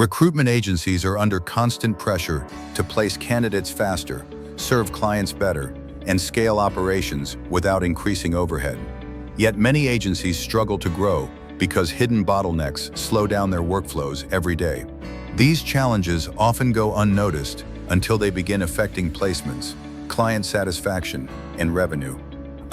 Recruitment agencies are under constant pressure to place candidates faster, serve clients better, and scale operations without increasing overhead. Yet many agencies struggle to grow because hidden bottlenecks slow down their workflows every day. These challenges often go unnoticed until they begin affecting placements, client satisfaction, and revenue.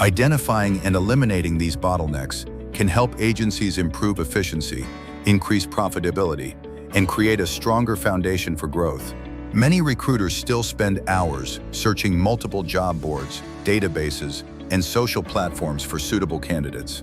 Identifying and eliminating these bottlenecks can help agencies improve efficiency, increase profitability, and create a stronger foundation for growth. Many recruiters still spend hours searching multiple job boards, databases, and social platforms for suitable candidates.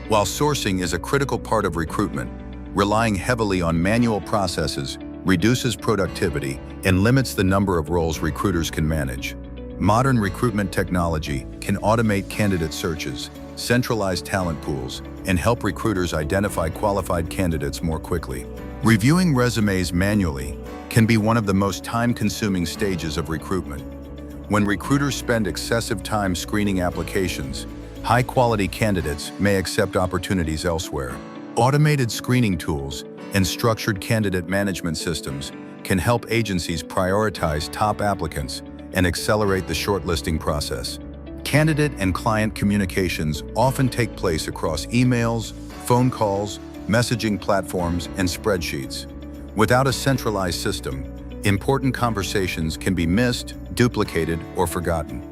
While sourcing is a critical part of recruitment, relying heavily on manual processes reduces productivity and limits the number of roles recruiters can manage. Modern recruitment technology can automate candidate searches, centralize talent pools, and help recruiters identify qualified candidates more quickly. Reviewing resumes manually can be one of the most time-consuming stages of recruitment. When recruiters spend excessive time screening applications, high-quality candidates may accept opportunities elsewhere. Automated screening tools and structured candidate management systems can help agencies prioritize top applicants and accelerate the shortlisting process. Candidate and client communications often take place across emails, phone calls, messaging platforms, and spreadsheets. Without a centralized system, important conversations can be missed, duplicated, or forgotten.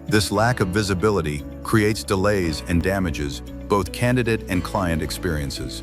This lack of visibility creates delays and damages both candidate and client experiences.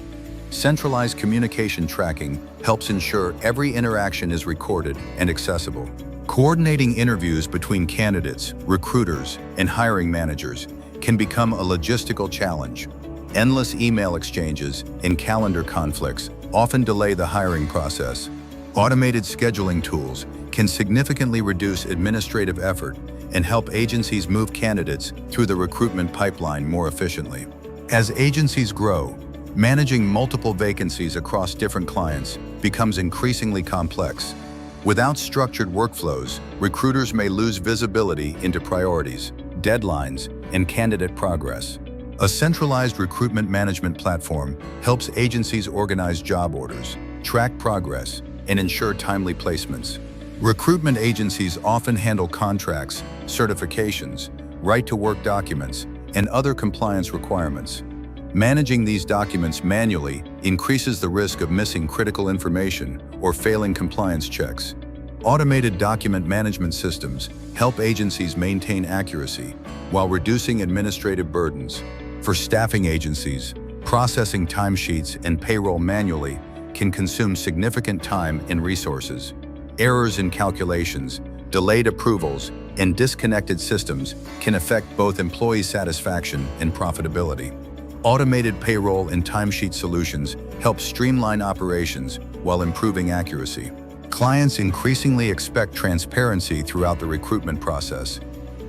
Centralized communication tracking helps ensure every interaction is recorded and accessible. Coordinating interviews between candidates, recruiters, and hiring managers can become a logistical challenge. Endless email exchanges and calendar conflicts often delay the hiring process. Automated scheduling tools can significantly reduce administrative effort and help agencies move candidates through the recruitment pipeline more efficiently. As agencies grow, managing multiple vacancies across different clients becomes increasingly complex. Without structured workflows, recruiters may lose visibility into priorities, deadlines, and candidate progress. A centralized recruitment management platform helps agencies organize job orders, track progress, and ensure timely placements. Recruitment agencies often handle contracts, certifications, right-to-work documents, and other compliance requirements. Managing these documents manually increases the risk of missing critical information or failing compliance checks. Automated document management systems help agencies maintain accuracy while reducing administrative burdens. For staffing agencies, processing timesheets and payroll manually can consume significant time and resources. Errors in calculations, delayed approvals, and disconnected systems can affect both employee satisfaction and profitability. Automated payroll and timesheet solutions help streamline operations while improving accuracy. Clients increasingly expect transparency throughout the recruitment process.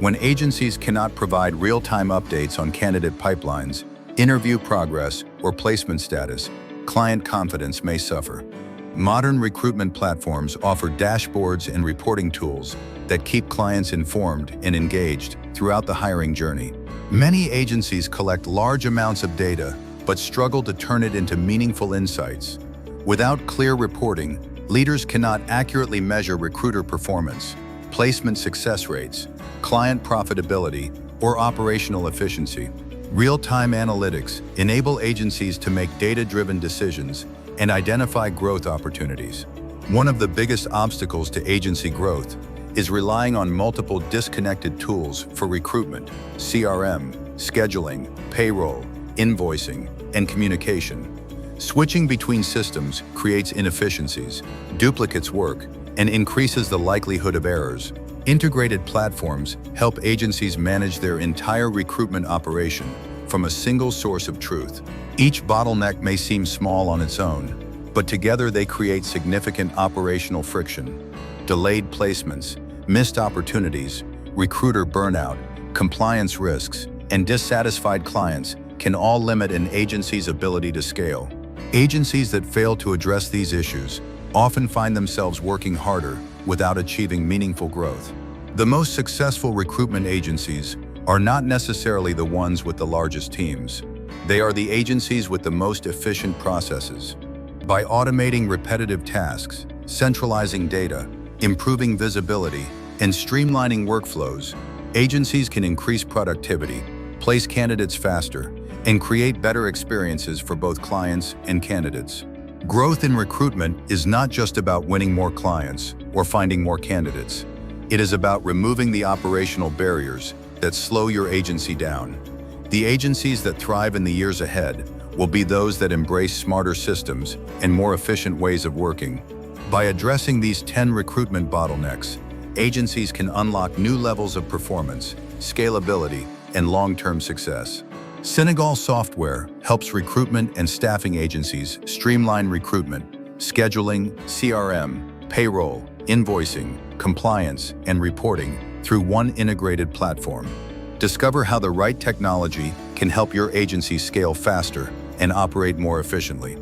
When agencies cannot provide real-time updates on candidate pipelines, interview progress, or placement status, client confidence may suffer. Modern recruitment platforms offer dashboards and reporting tools that keep clients informed and engaged throughout the hiring journey. Many agencies collect large amounts of data but struggle to turn it into meaningful insights. Without clear reporting, leaders cannot accurately measure recruiter performance, placement success rates, client profitability, or operational efficiency. Real-time analytics enable agencies to make data-driven decisions and identify growth opportunities. One of the biggest obstacles to agency growth is relying on multiple disconnected tools for recruitment: CRM, scheduling, payroll, invoicing, and communication. Switching between systems creates inefficiencies, duplicates work, and increases the likelihood of errors. Integrated platforms help agencies manage their entire recruitment operation from a single source of truth. Each bottleneck may seem small on its own, but together they create significant operational friction. Delayed placements, missed opportunities, recruiter burnout, compliance risks, and dissatisfied clients can all limit an agency's ability to scale. Agencies that fail to address these issues often find themselves working harder without achieving meaningful growth. The most successful recruitment agencies are not necessarily the ones with the largest teams. They are the agencies with the most efficient processes. By automating repetitive tasks, centralizing data, improving visibility, and streamlining workflows, agencies can increase productivity, place candidates faster, and create better experiences for both clients and candidates. Growth in recruitment is not just about winning more clients or finding more candidates. It is about removing the operational barriers that slow your agency down. The agencies that thrive in the years ahead will be those that embrace smarter systems and more efficient ways of working. By addressing these 10 recruitment bottlenecks, agencies can unlock new levels of performance, scalability, and long-term success. Senegal Software helps recruitment and staffing agencies streamline recruitment, scheduling, CRM, payroll, invoicing, compliance, and reporting through one integrated platform. Discover how the right technology can help your agency scale faster and operate more efficiently.